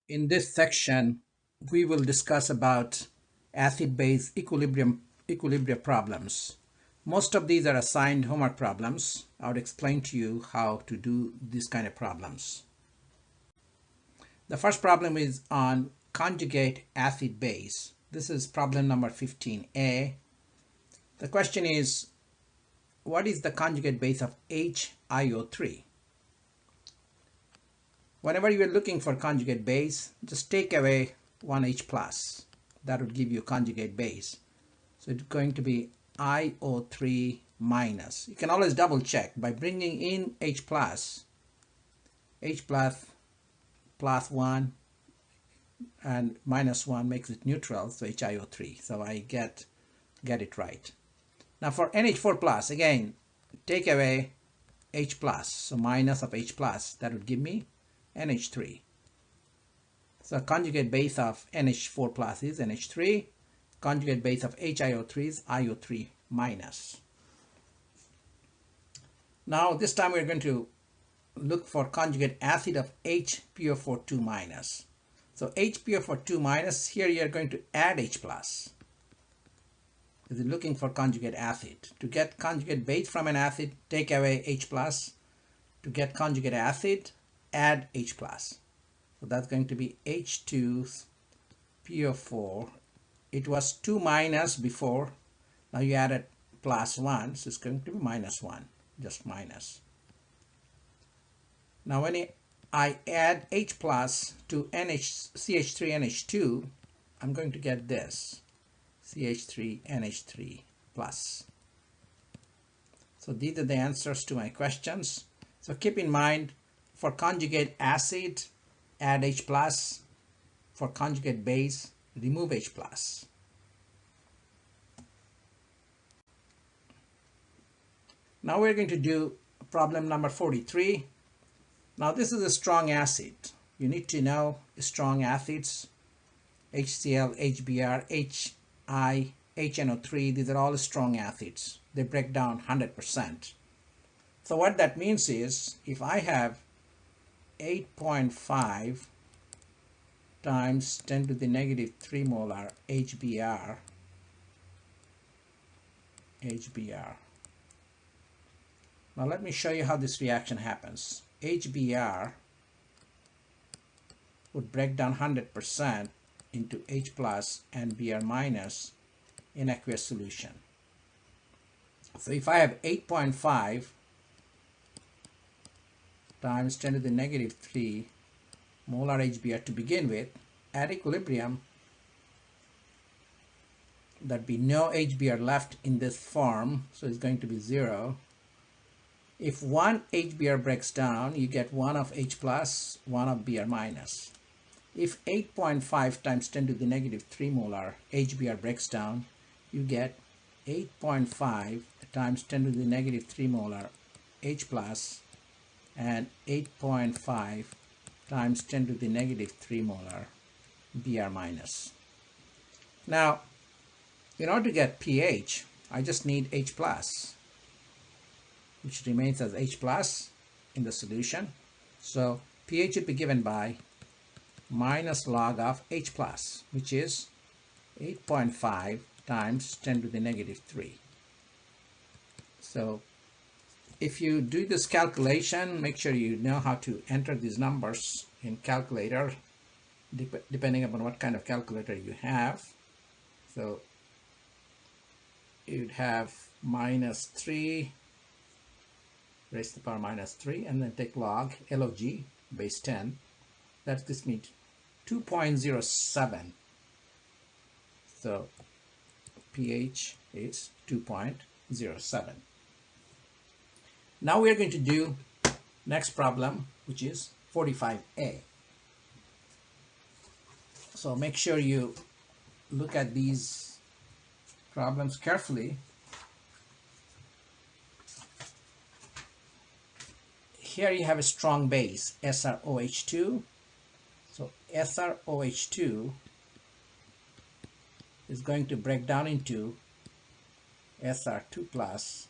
In this section, we will discuss about acid-base equilibrium problems. Most of these are assigned homework problems. I would explain to you how to do these kind of problems. The first problem is on conjugate acid-base. This is problem number 15A. The question is, what is the conjugate base of HiO3? Whenever you are looking for conjugate base, just take away one H plus. That would give you conjugate base. So it's going to be IO3 minus. You can always double check by bringing in H plus plus 1 and minus 1 makes it neutral, so HiO3. So I get it right. Now for NH4 plus, again, take away H plus, so minus of H plus, that would give me NH3. So conjugate base of NH4 plus is NH3. Conjugate base of HiO3 is IO3 minus. Now this time we're going to look for conjugate acid of HPO42 minus. So HPO42 minus, here you are going to add H plus. Is looking for conjugate acid. To get conjugate base from an acid, take away H plus. To get conjugate acid, add H plus. So that's going to be H2PO4. It was 2 minus before. Now you added plus 1, so it's going to be minus 1, just minus. Now when I add H plus to CH3NH2, I'm going to get this, CH3NH3 plus. So these are the answers to my questions. So keep in mind, for conjugate acid, add H plus. For conjugate base, remove H plus. Now we're going to do problem number 43. Now this is a strong acid. You need to know strong acids. HCl, HBr, HI, HNO3, these are all strong acids. They break down 100%. So what that means is, if I have 8.5 times 10 to the negative 3 molar HBr. Now let me show you how this reaction happens. HBr would break down 100% into H plus and Br minus in aqueous solution. So if I have 8.5 times 10 to the negative 3 molar HBr to begin with, at equilibrium, there'd be no HBr left in this form, so it's going to be 0. If one HBr breaks down, you get 1 of H plus, 1 of Br minus. If 8.5 times 10 to the negative 3 molar HBr breaks down, you get 8.5 times 10 to the negative 3 molar H plus and 8.5 times 10 to the negative 3 molar Br minus. Now, in order to get pH, I just need H plus, which remains as H plus in the solution. So pH would be given by minus log of H plus, which is 8.5 times 10 to the negative 3. So if you do this calculation, make sure you know how to enter these numbers in calculator, depending upon what kind of calculator you have. So you'd have minus 3 raised to the power minus 3, and then take log log base 10. That gives me 2.07. So pH is 2.07. Now we are going to do next problem, which is 45A. So make sure you look at these problems carefully. Here you have a strong base, SrOH2. So SrOH2 is going to break down into Sr2 plus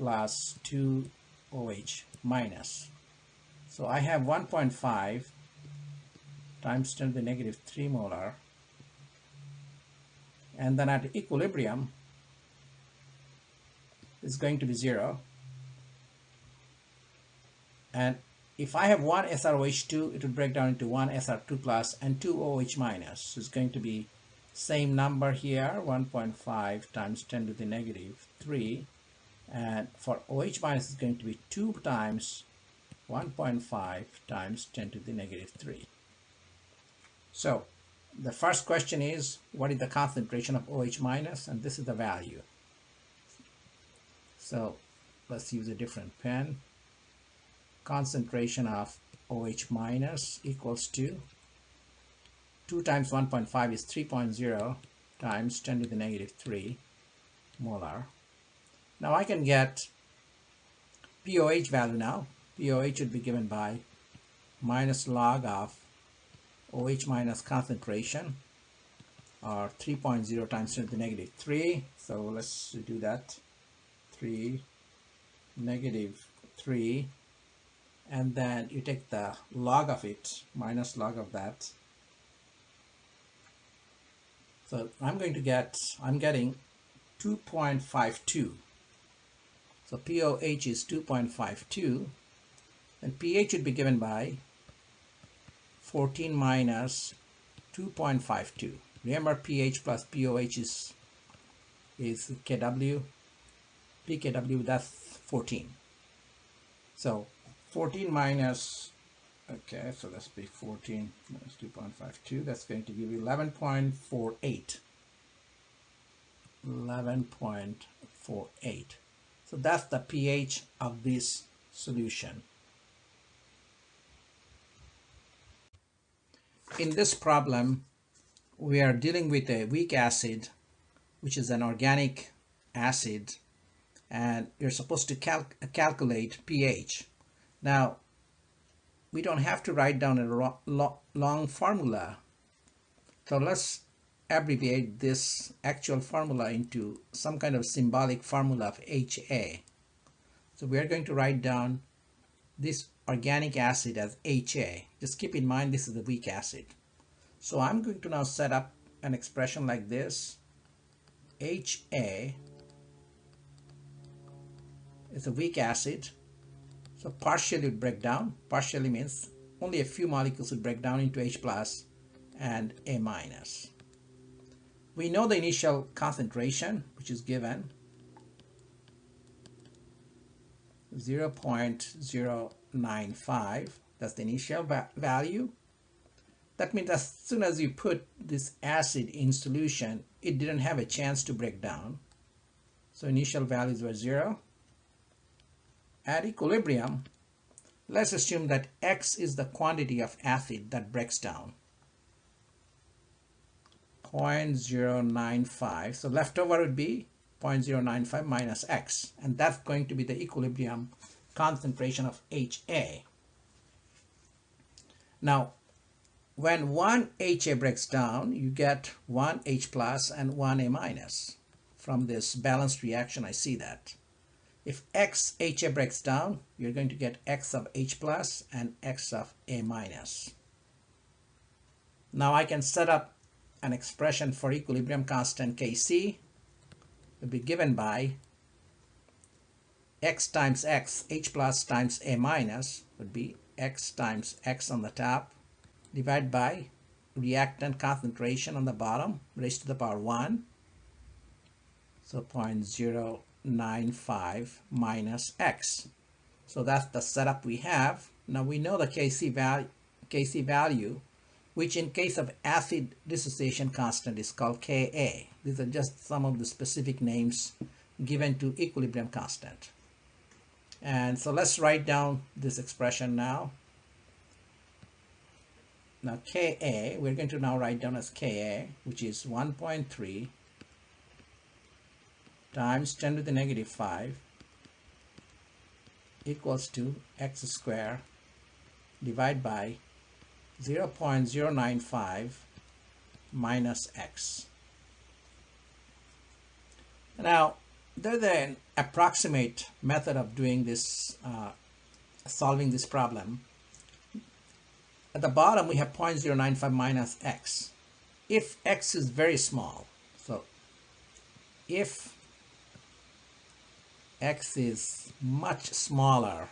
2OH minus. So I have 1.5 times 10 to the negative 3 molar. And then at equilibrium, it's going to be 0. And if I have one SrOH2, it will break down into one Sr2 plus and two OH minus. So it's going to be same number here, 1.5 times 10 to the negative 3. And for OH minus, it's going to be 2 times 1.5 times 10 to the negative 3. So the first question is, what is the concentration of OH minus? And this is the value. So let's use a different pen. Concentration of OH minus equals to 2 times 1.5 is 3.0 times 10 to the negative 3 molar. Now I can get POH value now. POH would be given by minus log of OH minus concentration, or 3.0 times 10 to the negative 3. So let's do that. 3 negative 3, and then you take the log of it, minus log of that. So I'm getting 2.52. So POH is 2.52, and pH would be given by 14 minus 2.52. Remember, pH plus POH is kW. pKW, that's 14. So 14 minus, okay, so let's be 14 minus 2.52. That's going to give you 11.48. 11.48. So that's the pH of this solution. In this problem, we are dealing with a weak acid, which is an organic acid, and you're supposed to calculate pH. Now, we don't have to write down a long formula. So let's abbreviate this actual formula into some kind of symbolic formula of HA. So we are going to write down this organic acid as HA. Just keep in mind this is a weak acid. So I'm going to now set up an expression like this. HA is a weak acid. So partially would break down. Partially means only a few molecules would break down into H plus and A minus. We know the initial concentration, which is given 0.095. That's the initial value. That means as soon as you put this acid in solution, it didn't have a chance to break down. So initial values were 0. At equilibrium, let's assume that X is the quantity of acid that breaks down. 0.095. So leftover would be 0.095 minus X. And that's going to be the equilibrium concentration of HA. Now, when one HA breaks down, you get one H plus and one A minus. From this balanced reaction, I see that. If X HA breaks down, you're going to get X of H plus and X of A minus. Now I can set up an expression for equilibrium constant Kc. It will be given by X times X, H plus times A minus would be X times X on the top, divided by reactant concentration on the bottom, raised to the power 1. So 0.095 minus X. So that's the setup we have. Now we know the Kc value, which in case of acid dissociation constant is called Ka. These are just some of the specific names given to equilibrium constant. And so let's write down this expression now. Now Ka, we're going to now write down as Ka, which is 1.3 times 10 to the negative 5 equals to X squared divided by 0.095 minus X. Now, there's an approximate method of doing this, solving this problem. at the bottom we have 0.095 minus x. If x is very small, so if x is much smaller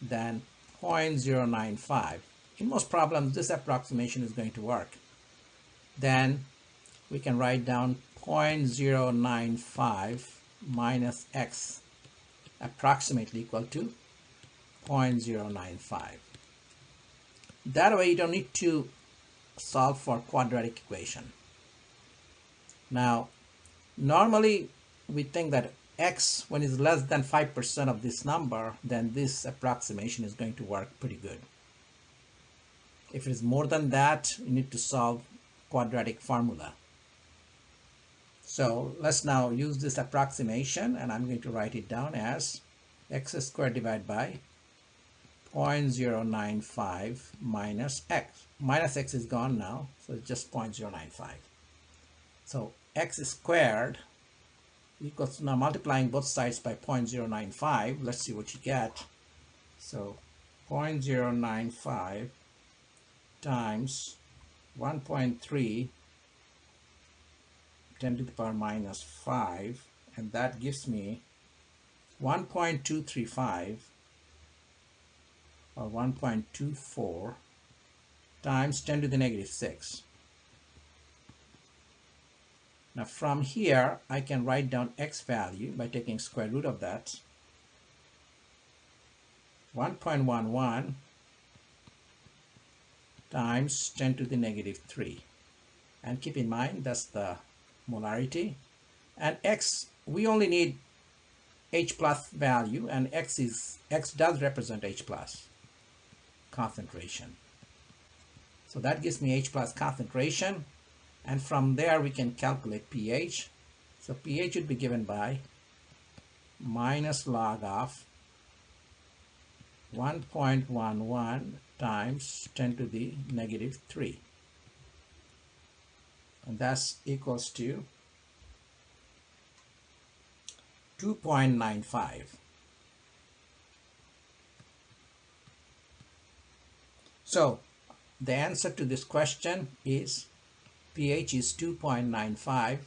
than 0.095, in most problems this approximation is going to work, then we can write down 0.095 minus x approximately equal to 0.095. That way you don't need to solve for quadratic equation. Now, normally we think that x, when it's less than 5% of this number, then this approximation is going to work pretty good. If it is more than that, you need to solve quadratic formula. So let's now use this approximation, and I'm going to write it down as x squared divided by 0.095 minus x. Minus x is gone now, so it's just 0.095. So x squared equals, now multiplying both sides by 0.095, let's see what you get. So 0.095 times 1.3 10 to the power minus 5, and that gives me 1.235 or 1.24 times 10 to the negative 6. Now from here I can write down x value by taking square root of that. 1.11 times 10 to the negative 3, and keep in mind that's the molarity, and x, we only need H plus value, and x does represent H plus concentration. So that gives me H plus concentration, and from there we can calculate pH. So pH would be given by minus log of 1.11 times 10 to the negative 3. And that's equals to 2.95. So the answer to this question is pH is 2.95.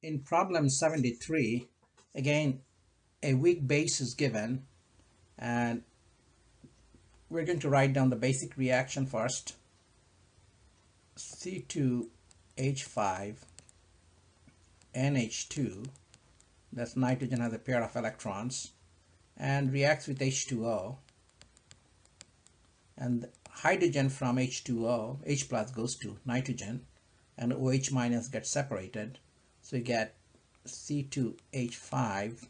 In problem 73, again, a weak base is given, and we're going to write down the basic reaction first. C2H5 NH2, that's nitrogen has a pair of electrons, and reacts with H2O, and hydrogen from H2O, H plus goes to nitrogen, and OH minus gets separated, so you get C2H5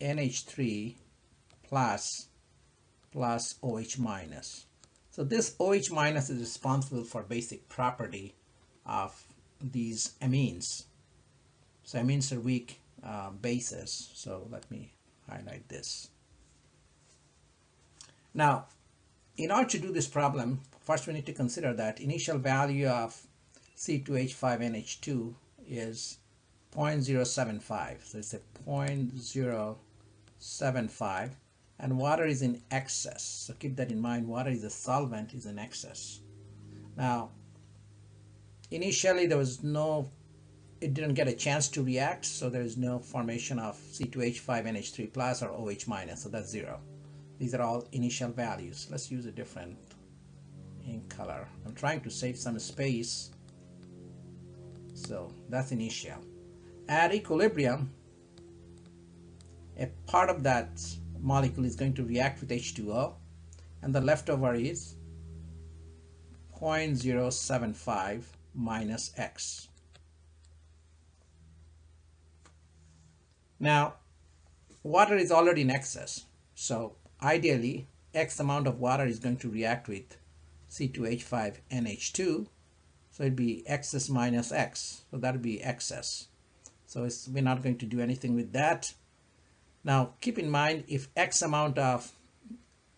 NH3 plus OH minus. So this OH minus is responsible for basic property of these amines. So amines are weak bases. So let me highlight this. Now, in order to do this problem, first we need to consider that initial value of C2H5NH2 is 0.075. So it's a 0.075, and water is in excess. So keep that in mind. Water is a solvent, is in excess. Now, initially there was no, it didn't get a chance to react, so there is no formation of C2H5NH3 plus or OH minus, so that's 0. These are all initial values. Let's use a different ink color. I'm trying to save some space. So that's initial. At equilibrium, a part of that molecule is going to react with H2O, and the leftover is 0.075 minus X. Now, water is already in excess, so ideally X amount of water is going to react with C2H5NH2, so it'd be excess minus X, so that would be excess. So we're not going to do anything with that. Now keep in mind, if X amount of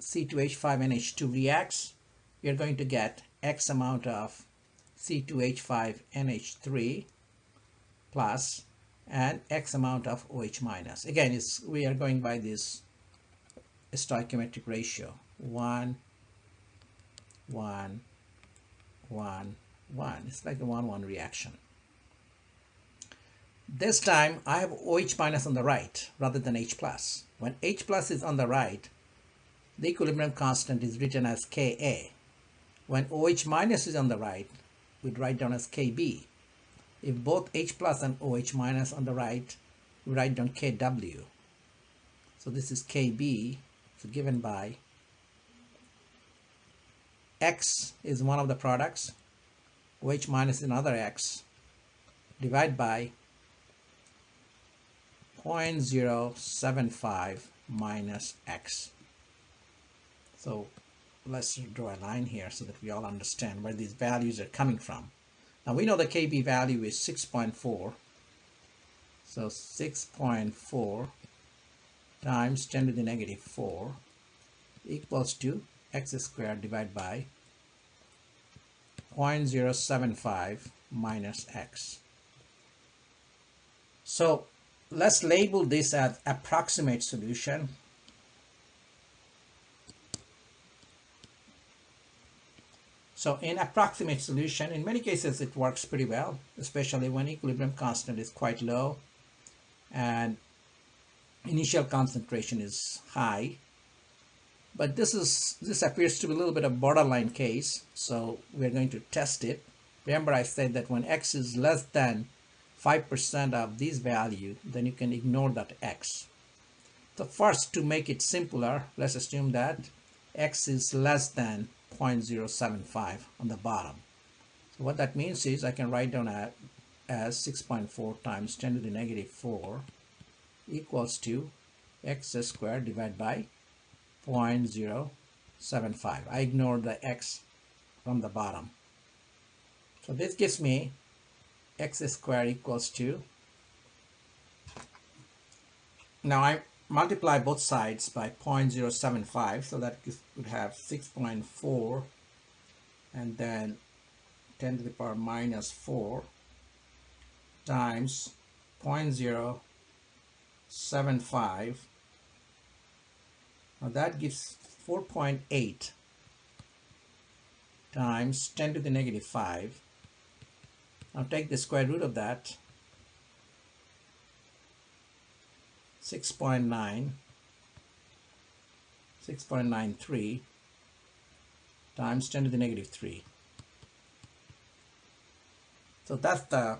C2H5NH2 reacts, you're going to get X amount of C2H5NH3 plus and X amount of OH minus. Again, we are going by this stoichiometric ratio, 1, 1, 1, 1. It's like a 1-1 reaction. This time I have OH minus on the right rather than H plus. When H plus is on the right, the equilibrium constant is written as Ka. When OH minus is on the right, we'd write down as Kb. If both H plus and OH minus on the right, we write down Kw. So this is Kb, so given by X is one of the products, OH minus is another X, divide by 0.075 minus X. So let's draw a line here so that we all understand where these values are coming from. Now we know the Kb value is 6.4. So 6.4 times 10 to the negative 4 equals to X squared divided by 0.075 minus X. So let's label this as approximate solution. So in approximate solution, in many cases it works pretty well, especially when equilibrium constant is quite low and initial concentration is high. But this appears to be a little bit of borderline case, so we're going to test it. Remember I said that when X is less than 5% of this value, then you can ignore that X. So first, to make it simpler, let's assume that X is less than 0.075 on the bottom. So what that means is I can write down as 6.4 times 10 to the negative 4 equals to X squared divided by 0.075. I ignored the X from the bottom. So this gives me X squared equals to, now I multiply both sides by 0.075, so that would have 6.4 and then 10 to the power minus 4 times 0.075. Now that gives 4.8 times 10 to the negative 5. Now take the square root of that, 6.93 times 10 to the negative 3. So that's the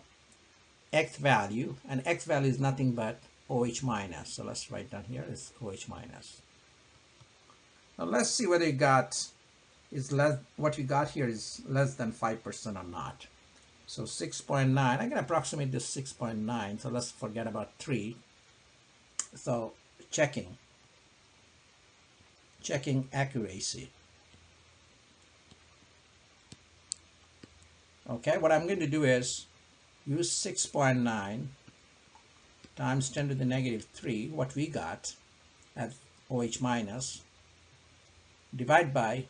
X value, and X value is nothing but OH minus. So let's write down here is OH minus. Now let's see whether you got is less, what you got here is less than 5% or not. So 6.9, I can approximate this 6.9, so let's forget about 3. So checking accuracy. Okay, what I'm going to do is use 6.9 times 10 to the negative 3, what we got at OH minus, divide by,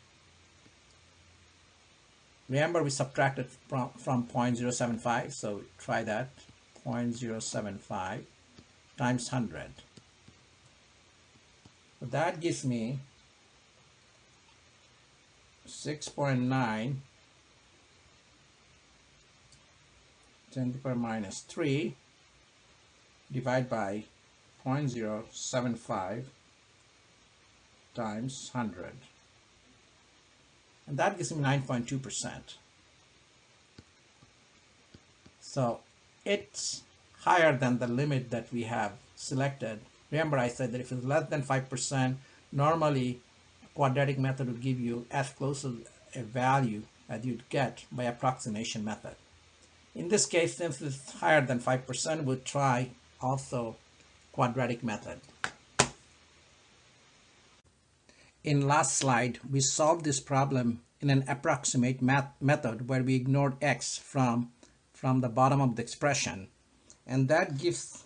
remember we subtracted from 0.075, so try that, 0.075 times 100. So that gives me 6.9 10 to the power minus 3 divided by 0.075 times 100. And that gives me 9.2%. So it's higher than the limit that we have selected. Remember I said that if it's less than 5%, normally quadratic method would give you as close to a value as you'd get by approximation method. In this case, since it's higher than 5%, we'll try also quadratic method. In last slide, we solved this problem in an approximate method where we ignored X from the bottom of the expression. And that gives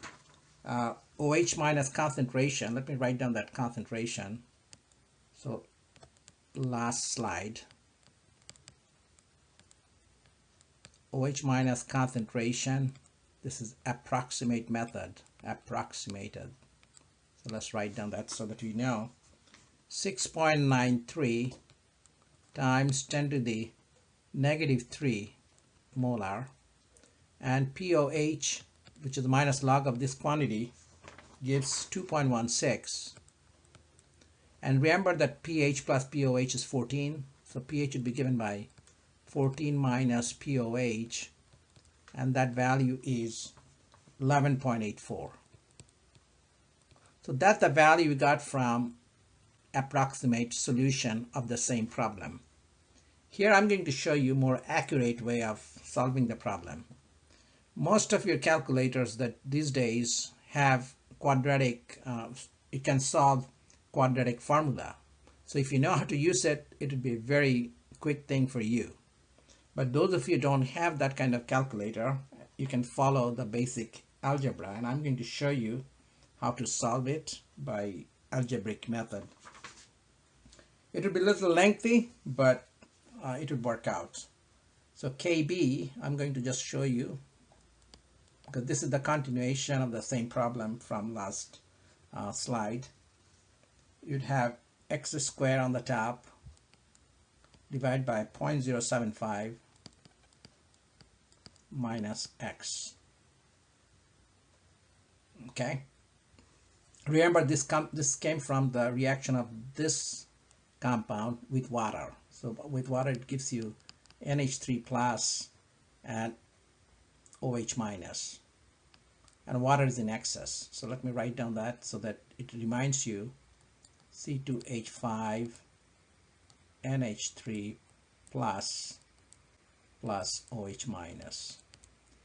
OH minus concentration. Let me write down that concentration. So last slide. OH minus concentration This is approximate method, approximated. So let's write down that so that we know. 6.93 times 10 to the negative 3 molar, and POH, which is the minus log of this quantity, gives 2.16. And remember that pH plus POH is 14, so pH would be given by 14 minus POH, and that value is 11.84. So that's the value we got from approximate solution of the same problem. Here I'm going to show you a more accurate way of solving the problem. Most of your calculators that these days have quadratic, it can solve quadratic formula. So if you know how to use it, it would be a very quick thing for you. But those of you who don't have that kind of calculator, you can follow the basic algebra, and I'm going to show you how to solve it by algebraic method. It will be a little lengthy, but it would work out. So KB, I'm going to just show you, because this is the continuation of the same problem from last slide. You'd have x squared on the top divided by 0.075 minus x. Okay. Remember, this came from the reaction of this compound with water. So with water it gives you NH3 plus and OH minus, and water is in excess. So let me write down that so that it reminds you. C2H5 NH3 plus OH minus,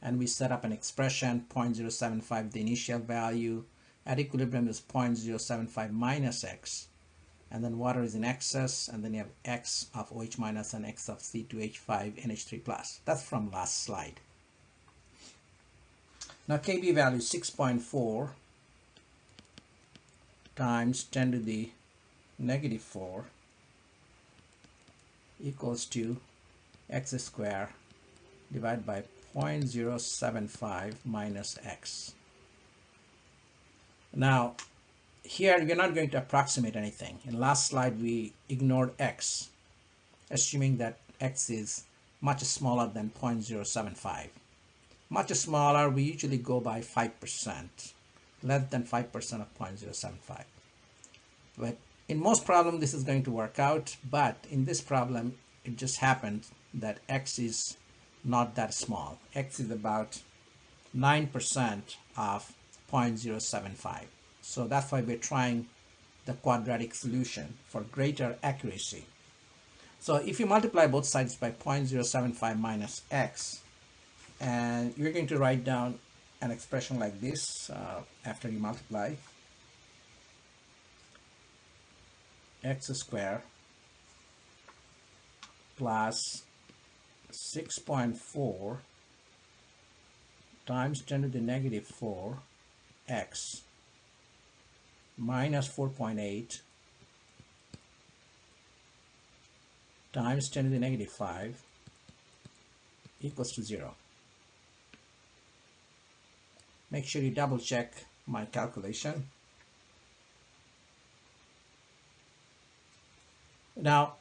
and we set up an expression 0.075, the initial value at equilibrium is 0.075 minus x, and then water is in excess, and then you have x of OH minus and x of C2H5 NH3 plus. That's from last slide. Now KB value is 6.4 times 10 to the negative 4 equals to x squared divided by 0.075 minus x. Now here we're not going to approximate anything. In last slide we ignored x, assuming that x is much smaller than 0.075. Much smaller, we usually go by 5%, less than 5% of 0.075. But in most problems this is going to work out, but in this problem it just happened that x is not that small. X is about 9% of 0.075. So that's why we're trying the quadratic solution for greater accuracy. So if you multiply both sides by 0.075 minus x, and you're going to write down an expression like this after you multiply. X squared plus 6.4 times 10 to the negative 4 x minus 4.8 times 10 to the negative 5 equals to 0. Make sure you double check my calculation. Now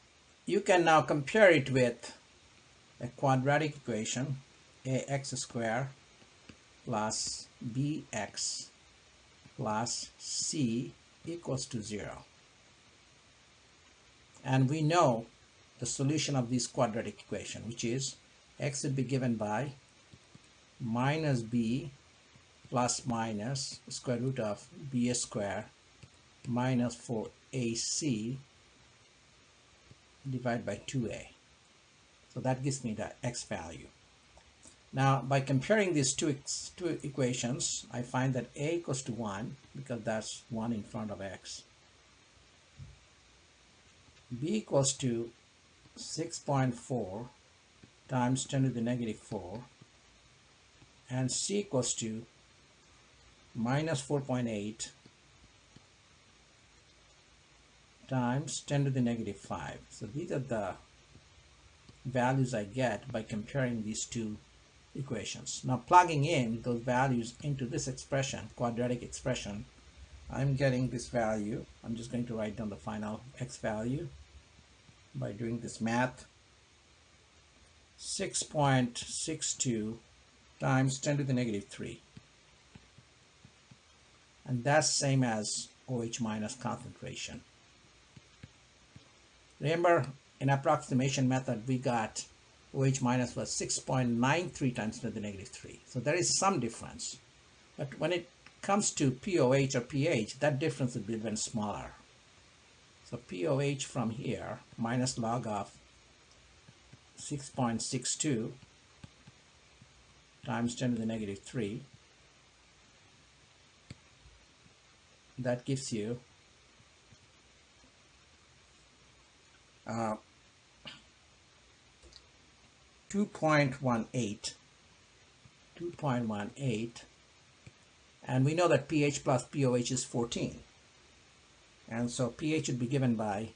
you can now compare it with a quadratic equation, ax squared plus bx plus c equals to 0. And we know the solution of this quadratic equation, which is x would be given by minus b plus minus square root of b squared minus 4ac divided by 2a. So that gives me the x value. Now by comparing these two equations, I find that a equals to 1 because that's 1 in front of x. B equals to 6.4 times 10 to the negative 4, and c equals to minus 4.8 times 10 to the negative 5. So these are the values I get by comparing these two equations. Now plugging in those values into this expression, quadratic expression, I'm getting this value. I'm just going to write down the final x value by doing this math. 6.62 times 10 to the negative 3. And that's same as OH minus concentration. Remember, in approximation method, we got OH minus was 6.93 times 10 to the negative 3. So there is some difference. But when it comes to POH or pH, that difference would be even smaller. So POH from here, minus log of 6.62 times 10 to the negative 3, that gives you 2.18, and we know that pH plus POH is 14, and so pH would be given by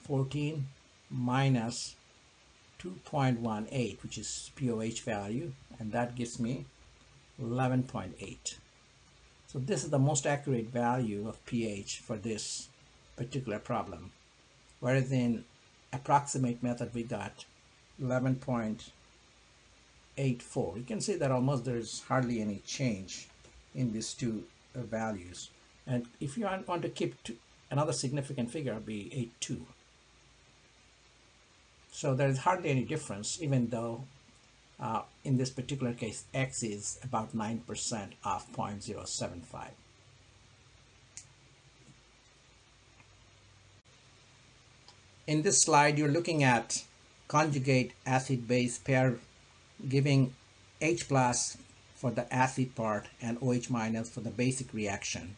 14 minus 2.18, which is POH value, and that gives me 11.8. So this is the most accurate value of pH for this particular problem, whereas in approximate method we got 11.84. You can see that almost there's hardly any change in these two values, and if you want to keep another significant figure, it'll be 8.2. So there is hardly any difference, even though in this particular case x is about 9% of 0.075. In this slide, you're looking at conjugate acid-base pair giving H plus for the acid part and OH minus for the basic reaction.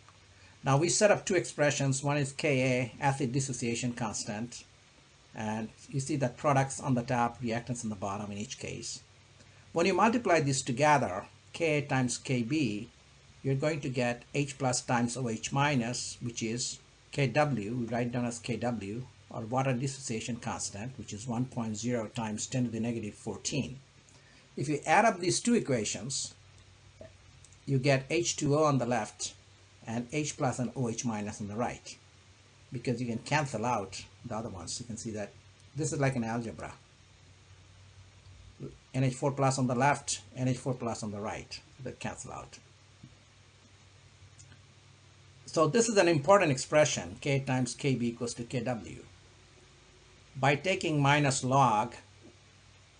Now we set up two expressions. One is Ka, acid dissociation constant, and you see that products on the top, reactants on the bottom in each case. When you multiply these together, Ka times Kb, you're going to get H plus times OH minus, which is Kw, we write down as Kw, or water dissociation constant, which is 1.0 times 10 to the negative 14. If you add up these two equations, you get H2O on the left and H plus and OH minus on the right, because you can cancel out the other ones. You can see that this is like an algebra. NH4 plus on the left, NH4 plus on the right, that cancel out. So this is an important expression, K times Kb equals to Kw. By taking minus log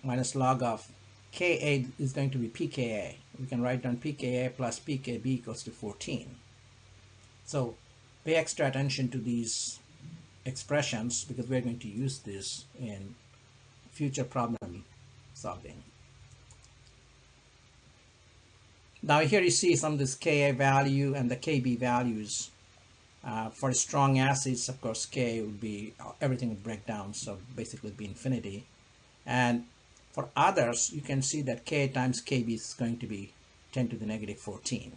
of Ka is going to be pKa. We can write down pKa plus pKb equals to 14. So pay extra attention to these expressions, because we're going to use this in future problem solving. Now here you see some of this Ka value and the Kb values. For strong acids, of course, Ka would be, everything would break down, so basically it would be infinity. And for others, you can see that Ka times Kb is going to be 10 to the negative 14.